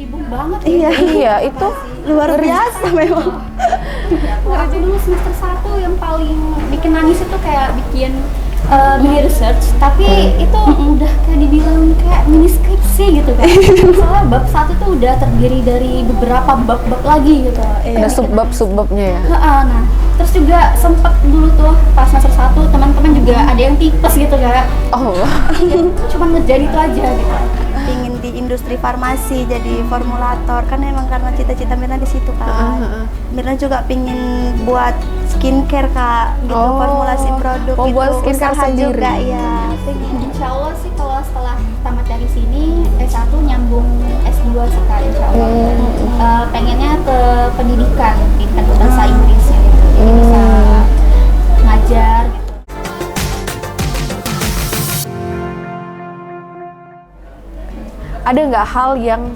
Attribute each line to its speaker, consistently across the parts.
Speaker 1: Sibuk banget
Speaker 2: Iya.
Speaker 3: Iya, itu
Speaker 2: Luar biasa memang.
Speaker 1: Aku dulu semester 1 yang paling bikin nangis itu kayak bikin mini research, tapi itu udah kayak dibilang kayak mini skripsi gitu kan. Soalnya bab 1 tuh udah terdiri dari beberapa bab-bab lagi gitu.
Speaker 3: ada subbab-subbabnya ya.
Speaker 1: Nah, terus juga sempet dulu tuh pas semester 1 teman-teman juga ada yang tipes gitu kan.
Speaker 3: Oh,
Speaker 1: Cuma ngerjain itu aja gitu.
Speaker 2: Pingin di industri farmasi jadi formulator kan emang karena cita-cita Mirna di situ kan. Mirna juga pingin buat skincare Kak, gitu
Speaker 3: Oh.
Speaker 2: formulasi produk
Speaker 3: Oh,
Speaker 2: itu
Speaker 3: buat skincare
Speaker 2: usaha
Speaker 3: sendiri.
Speaker 2: juga ya.
Speaker 1: Insya Allah sih kalau setelah tamat dari sini S1 nyambung S2 sih Kak, insya Allah. Pengennya ke pendidikan bahasa Inggrisnya gitu, jadi bisa ngajar gitu.
Speaker 3: ada nggak hal yang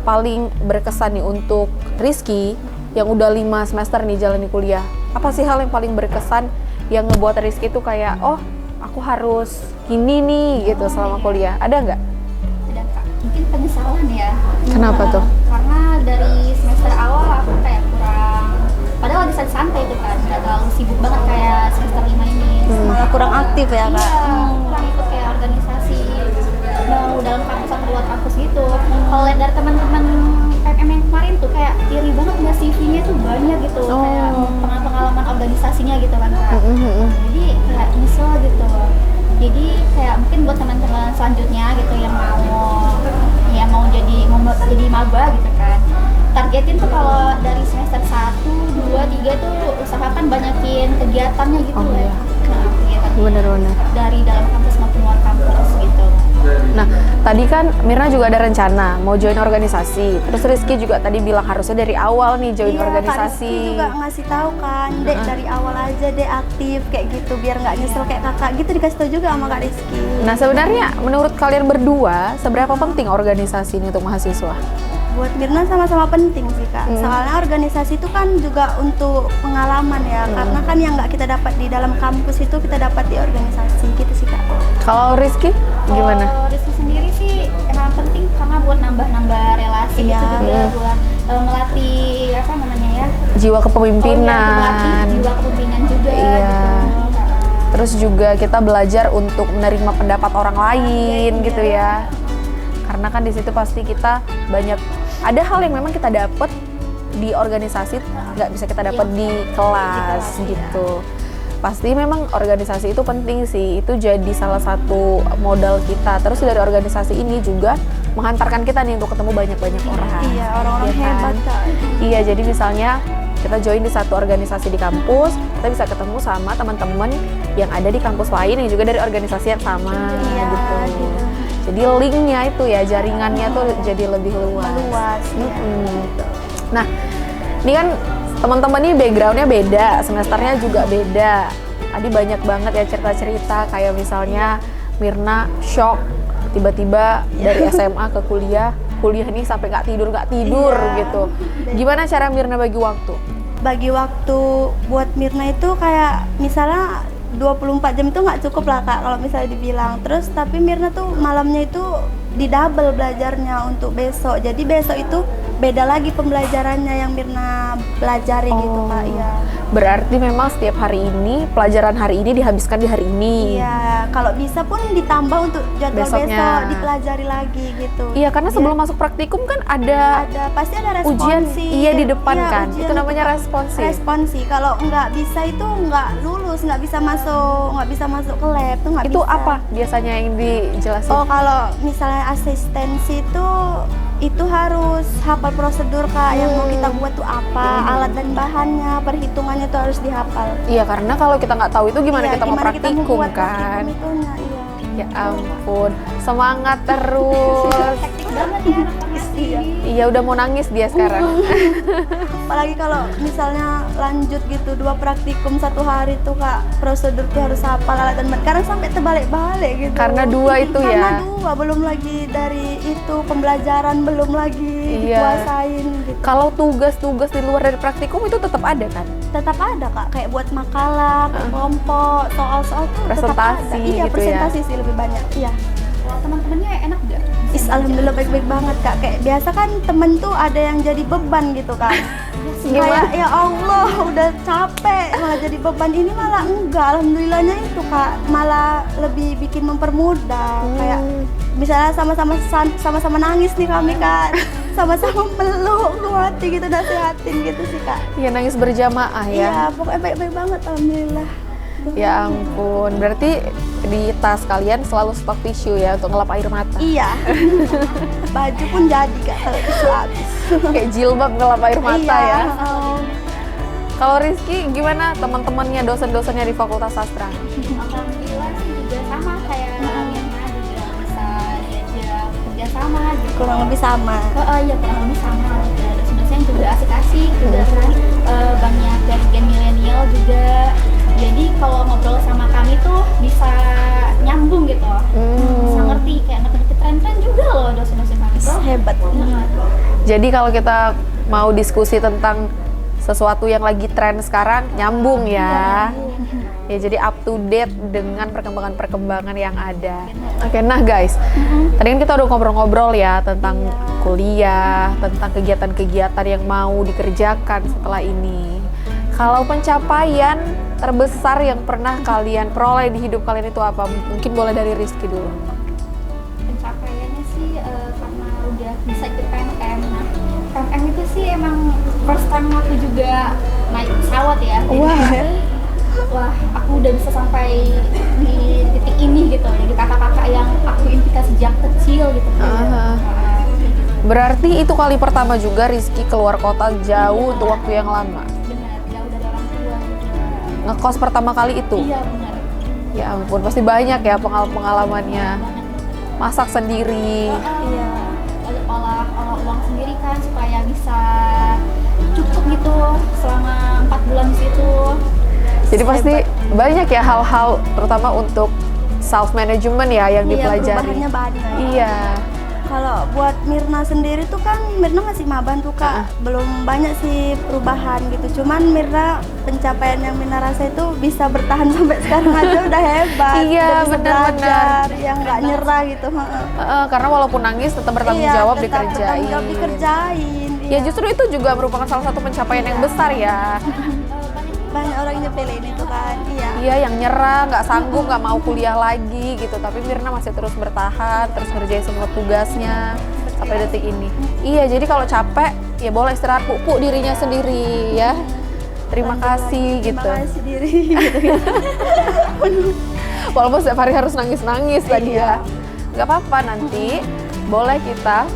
Speaker 3: paling berkesan nih untuk Rizky yang udah 5 semester nih jalani kuliah? Apa sih hal yang paling berkesan yang ngebuat Rizky tuh kayak, oh aku harus gini nih gitu selama kuliah? Ada nggak?
Speaker 1: Ada Kak, mungkin penyesalan ya.
Speaker 3: Kenapa tuh?
Speaker 1: Karena dari semester awal aku kayak kurang, padahal lagi santai itu kan, nggak terlalu sibuk banget kayak semester 5 ini.
Speaker 2: Malah kurang aktif ya Kak.
Speaker 1: Iya, kurang ikut kayak organisasi mau dalam kampus atau luar kampus gitu. Kalau lihat dari teman-teman PMM yang kemarin tuh kayak iri banget nggak CV-nya tuh banyak gitu, kayak pengalaman organisasinya gitu kan Kak. Jadi kayak nyesel gitu. Jadi kayak mungkin buat teman-teman selanjutnya gitu yang mau jadi maba gitu kan. Targetin tuh kalau dari semester 1, 2, 3 tuh usahakan banyakin kegiatannya gitu ya. Nah, kegiatan
Speaker 3: Bener-bener.
Speaker 1: dari dalam kampus maupun luar kampus gitu.
Speaker 3: Nah, tadi kan Mirna juga ada rencana mau join organisasi. Terus Rizky juga tadi bilang harusnya dari awal nih join
Speaker 2: Iya, Kak
Speaker 3: organisasi.
Speaker 2: Rizky juga ngasih tahu kan, Dek dari awal aja Dek aktif kayak gitu biar nggak nyesel kayak kakak gitu, dikasih tahu juga sama Kak Rizky.
Speaker 3: Nah, sebenarnya menurut kalian berdua seberapa penting organisasi ini untuk mahasiswa?
Speaker 2: Buat Mirna sama-sama penting sih Kak, soalnya organisasi itu kan juga untuk pengalaman ya, karena kan yang nggak kita dapat di dalam kampus itu kita dapat di organisasi gitu sih Kak.
Speaker 3: Kalau Rizky gimana?
Speaker 1: Kalau Rizky sendiri sih emang penting karena buat nambah-nambah relasi
Speaker 2: Iya.
Speaker 1: gitu juga, buat melatih apa namanya ya?
Speaker 3: Jiwa
Speaker 1: Oh, iya,
Speaker 3: kepemimpinan.
Speaker 1: melatih jiwa kepemimpinan juga
Speaker 3: Iya.
Speaker 1: gitu.
Speaker 3: Terus juga kita belajar untuk menerima pendapat orang lain gitu ya. Karena kan di situ pasti kita banyak ada hal yang memang kita dapat di organisasi nggak bisa kita dapat di kelas gitu. Pasti memang organisasi itu penting sih, itu jadi salah satu modal kita. Terus dari organisasi ini juga menghantarkan kita nih untuk ketemu banyak-banyak orang.
Speaker 2: Iya, orang-orang
Speaker 3: Iya kan?
Speaker 2: hebat Kak.
Speaker 3: Iya, jadi misalnya kita join di satu organisasi di kampus, kita bisa ketemu sama teman-teman yang ada di kampus lain yang juga dari organisasi yang sama
Speaker 2: Iya, gitu.
Speaker 3: Jadi linknya itu ya, jaringannya tuh jadi lebih luas.
Speaker 2: Luas. Ya.
Speaker 3: Nah, ini kan teman-teman ini backgroundnya beda, semesternya juga beda. Tadi banyak banget ya cerita-cerita kayak misalnya Mirna shock tiba-tiba dari SMA ke kuliah nih sampai nggak tidur
Speaker 2: Iya.
Speaker 3: gitu. Gimana cara Mirna bagi waktu?
Speaker 2: Bagi waktu buat Mirna itu kayak misalnya 24 jam itu nggak cukup lah Kak kalau misalnya dibilang. Terus tapi Mirna tuh malamnya itu di double belajarnya untuk besok. Jadi besok itu beda lagi pembelajarannya yang Mirna pelajari gitu Kak. Iya.
Speaker 3: Berarti memang setiap hari ini pelajaran hari ini dihabiskan di hari ini.
Speaker 2: Iya, kalau bisa pun ditambah untuk jadwal
Speaker 3: Besoknya.
Speaker 2: besok dipelajari lagi gitu.
Speaker 3: Iya, karena sebelum masuk praktikum kan ada
Speaker 2: Pasti ada responsi.
Speaker 3: ujian iya di depan
Speaker 2: Iya,
Speaker 3: kan.
Speaker 2: ujian
Speaker 3: Itu namanya
Speaker 2: itu
Speaker 3: responsi.
Speaker 2: responsi. Kalau nggak bisa itu nggak lulus, nggak bisa masuk ke lab tuh nggak
Speaker 3: Itu
Speaker 2: bisa.
Speaker 3: apa biasanya yang dijelasin?
Speaker 2: Oh, kalau misalnya asistensi itu harus hafal prosedur Kak, yang mau kita buat tuh apa, alat dan bahannya, perhitungannya tuh harus dihafal.
Speaker 3: Iya, karena kalau kita nggak tahu itu gimana
Speaker 2: Iya,
Speaker 3: kita mau
Speaker 2: gimana kita
Speaker 3: praktikum
Speaker 2: buat
Speaker 3: kan?
Speaker 2: praktikum itunya, iya.
Speaker 3: Ya ampun, semangat terus.
Speaker 1: Hektik banget ya anak farmasi ini.
Speaker 3: Iya, udah mau nangis dia sekarang.
Speaker 2: Apalagi kalau misalnya lanjut gitu 2 praktikum 1 hari tuh Kak, prosedur tuh harus hafal alat dan bahan. Kadang sampai terbalik-balik gitu.
Speaker 3: Karena 2 itu ya.
Speaker 2: Karena 2, belum lagi dari itu pembelajaran belum lagi
Speaker 3: Iya.
Speaker 2: dikuasain gitu.
Speaker 3: Kalau tugas-tugas di luar dari praktikum itu tetap ada kan?
Speaker 2: Tetap ada Kak, kayak buat makalah, kelompok, soal-soal tuh tetap
Speaker 3: Presentasi
Speaker 2: ada. Iya,
Speaker 3: gitu ya.
Speaker 2: presentasi sih lebih banyak. Iya.
Speaker 1: Kalau teman-temannya enak nggak? Bisa
Speaker 2: Alhamdulillah baik-baik banget Kak. Kayak biasa kan temen tuh ada yang jadi beban gitu kan. Kayak ya Allah udah capek malah jadi beban, ini malah enggak, alhamdulillahnya itu Kak, malah lebih bikin mempermudah. Kayak misalnya sama-sama nangis nih kami Kak, sama-sama meluk hati gitu, nasihatin gitu sih Kak.
Speaker 3: Iya, nangis berjamaah ya.
Speaker 2: Iya, pokoknya baik-baik banget alhamdulillah.
Speaker 3: Ya ampun, berarti di tas kalian selalu stok tisu ya untuk ngelap air mata.
Speaker 2: Iya. Baju pun jadi Kak kalau tisu habis.
Speaker 3: Kayak jilbab ngelap air mata
Speaker 2: Iya.
Speaker 3: ya. Kalau Rizky gimana teman-temannya, dosen-dosennya di Fakultas Sastra?
Speaker 1: Alhamdulillah sih juga sama kayak Mirna, juga bisa diajak kerja sama gitu.
Speaker 2: Kurang lebih sama.
Speaker 1: Iya kurang lebih sama juga. Dosen-dosen juga asik-asik juga kan. Banyak dari gen milenial juga. Jadi kalau ngobrol sama kami tuh bisa nyambung gitu. Bisa ngerti, kayak ngerti tren-tren juga loh dosen-dosen kami tuh.
Speaker 2: Hebat.
Speaker 3: Jadi kalau kita mau diskusi tentang sesuatu yang lagi tren sekarang, nyambung ya. Ya, jadi up to date dengan perkembangan-perkembangan yang ada. Oke, nah guys, tadi kan kita udah ngobrol-ngobrol ya tentang kuliah, tentang kegiatan-kegiatan yang mau dikerjakan setelah ini. Kalau pencapaian terbesar yang pernah kalian peroleh di hidup kalian itu apa? Mungkin boleh dari Rizky dulu.
Speaker 1: Pencapaiannya sih karena udah bisa ikut PMM. Nah, PMM itu sih emang first time aku juga naik pesawat ya. Jadi, wah, aku udah bisa sampai di titik ini gitu. Jadi kakak-kakak yang aku impikan sejak kecil gitu.
Speaker 3: Berarti itu kali pertama juga Rizky keluar kota jauh untuk waktu yang lama.
Speaker 1: Benar, jauh dari orang tua juga.
Speaker 3: Ngekos pertama kali itu?
Speaker 1: Iya benar.
Speaker 3: Ya ampun, pasti banyak ya pengalamannya. Masak sendiri.
Speaker 1: Iya. Olah uang sendiri kan supaya bisa cukup gitu selama 4 bulan di situ.
Speaker 3: Jadi pasti banyak ya hal-hal terutama untuk self management ya yang dipelajari.
Speaker 2: Perubahannya banyak.
Speaker 3: Iya.
Speaker 2: Kalau buat Mirna sendiri tuh kan Mirna masih maban tuh Kak, belum banyak sih perubahan gitu. Cuman Mirna pencapaian yang Mirna rasa itu bisa bertahan sampai sekarang aja udah hebat.
Speaker 3: Iya,
Speaker 2: udah bisa
Speaker 3: benar-benar.
Speaker 2: belajar, yang nggak nyerah gitu.
Speaker 3: Karena walaupun nangis tetap bertanggung jawab
Speaker 2: tetap
Speaker 3: dikerjain.
Speaker 2: bertanggung jawab dikerjain.
Speaker 3: Ya justru itu juga merupakan salah satu pencapaian yang besar ya.
Speaker 2: Banyak orang yang nyepelein itu kan. Iya.
Speaker 3: Iya, yang nyerah, nggak sanggup, nggak mau kuliah lagi gitu. Tapi Mirna masih terus bertahan, terus ngerjain semua tugasnya sampai detik ini. Iya, jadi kalau capek ya boleh istirahat, pupuk dirinya sendiri ya. Terima kasih gitu.
Speaker 2: Terima kasih diri gitu.
Speaker 3: Walaupun setiap hari harus nangis-nangis tadi ya. Nggak apa-apa, nanti boleh kita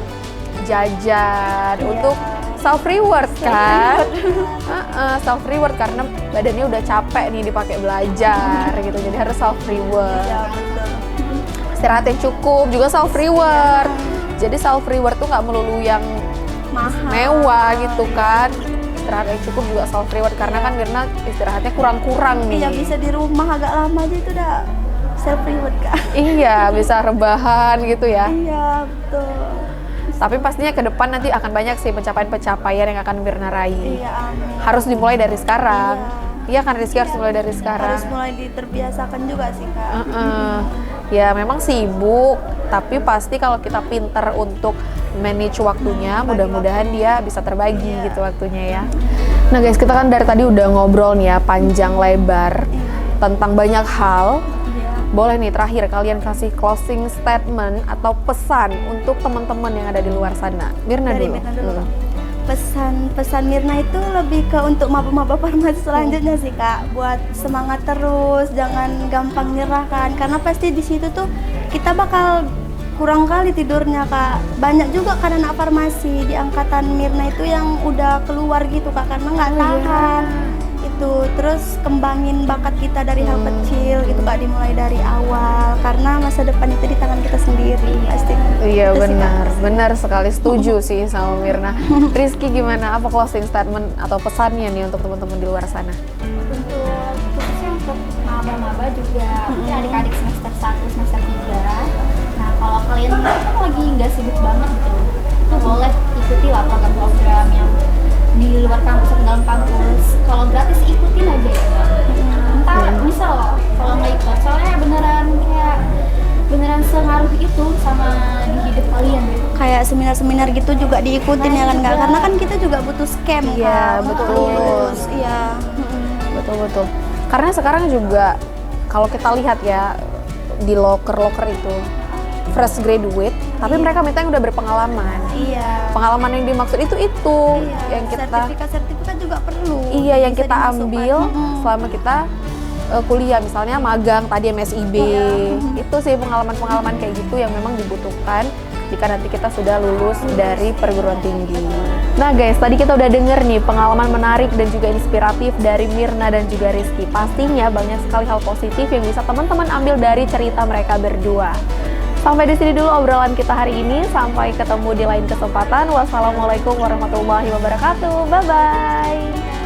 Speaker 3: jajan untuk self reward kan. Self reward karena badannya udah capek nih dipakai belajar gitu, jadi harus self reward.
Speaker 2: Iya, betul.
Speaker 3: Istirahat yang cukup juga self reward. Jadi self reward tuh nggak melulu yang
Speaker 2: Mahal.
Speaker 3: mewah gitu kan. Istirahat yang cukup juga self reward karena kan Mirna istirahatnya kurang-kurang nih.
Speaker 2: Iya, bisa di rumah agak lama aja itu udah self reward Kak.
Speaker 3: Iya, bisa rebahan gitu ya.
Speaker 2: Iya, betul.
Speaker 3: Tapi pastinya ke depan nanti akan banyak sih pencapaian-pencapaian yang akan Mirna raih.
Speaker 2: Iya, amin.
Speaker 3: Harus dimulai dari sekarang. Iya kan Rizky, harus mulai dari sekarang.
Speaker 2: Harus mulai diterbiasakan juga sih Kak.
Speaker 3: Ya memang sibuk, tapi pasti kalau kita pinter untuk manage waktunya, mudah-mudahan dia bisa terbagi gitu waktunya ya. Nah guys, kita kan dari tadi udah ngobrol nih ya panjang lebar tentang banyak hal. Boleh nih terakhir kalian kasih closing statement atau pesan untuk teman-teman yang ada di luar sana. Mirna
Speaker 2: Dari
Speaker 3: dulu.
Speaker 2: Mirna dulu. Pesan Mirna itu lebih ke untuk maba-maba farmasi selanjutnya sih Kak, buat semangat terus, jangan gampang nyerah kan, karena pasti di situ tuh kita bakal kurang kali tidurnya Kak. Banyak juga kan anak farmasi di angkatan Mirna itu yang udah keluar gitu Kak, karena nggak tahan itu. Terus kembangin bakat kita dari hal kecil gitu Kak, dimulai dari awal, karena masa depan itu di tangan kita sendiri pasti.
Speaker 3: Iya
Speaker 2: Itu sih,
Speaker 3: benar,
Speaker 2: Kak.
Speaker 3: benar sekali, setuju sih sama Mirna. Rizky gimana? Apa closing statement atau pesannya nih untuk teman-teman di luar sana?
Speaker 1: Untuk khususnya untuk maba-maba juga, mungkin adik-adik semester 1, semester 3. Nah kalau kalian kan lagi nggak sibuk banget gitu, itu boleh ikuti lah program-program yang di luar kampus atau dalam kampus. Kalau gratis ikutin aja ya. Entar misal kalau nggak ikut, soalnya beneran sepengaruh itu sama di hidup kalian gitu?
Speaker 2: Kayak seminar-seminar gitu juga diikutin ya kan Kak?
Speaker 1: juga.
Speaker 2: Karena kan kita juga butuh scam
Speaker 3: Iya,
Speaker 2: Kak.
Speaker 3: betul.
Speaker 2: Lulus, iya.
Speaker 3: Betul. Karena sekarang juga kalau kita lihat ya di loker-loker itu fresh graduate, tapi mereka minta yang udah berpengalaman.
Speaker 2: Iya.
Speaker 3: Pengalaman yang dimaksud itu
Speaker 2: Iya,
Speaker 3: yang kita
Speaker 2: sertifikat juga perlu.
Speaker 3: iya yang
Speaker 2: Bisa
Speaker 3: kita
Speaker 2: dimasukkan.
Speaker 3: ambil selama kita kuliah, misalnya magang tadi MSIB. Itu sih pengalaman-pengalaman kayak gitu yang memang dibutuhkan jika nanti kita sudah lulus dari perguruan tinggi. Nah guys, tadi kita udah denger nih pengalaman menarik dan juga inspiratif dari Myrna dan juga Rizky. Pastinya banyak sekali hal positif yang bisa teman-teman ambil dari cerita mereka berdua. Sampai di sini dulu obrolan kita hari ini. Sampai ketemu di lain kesempatan. Wassalamualaikum warahmatullahi wabarakatuh. Bye-bye.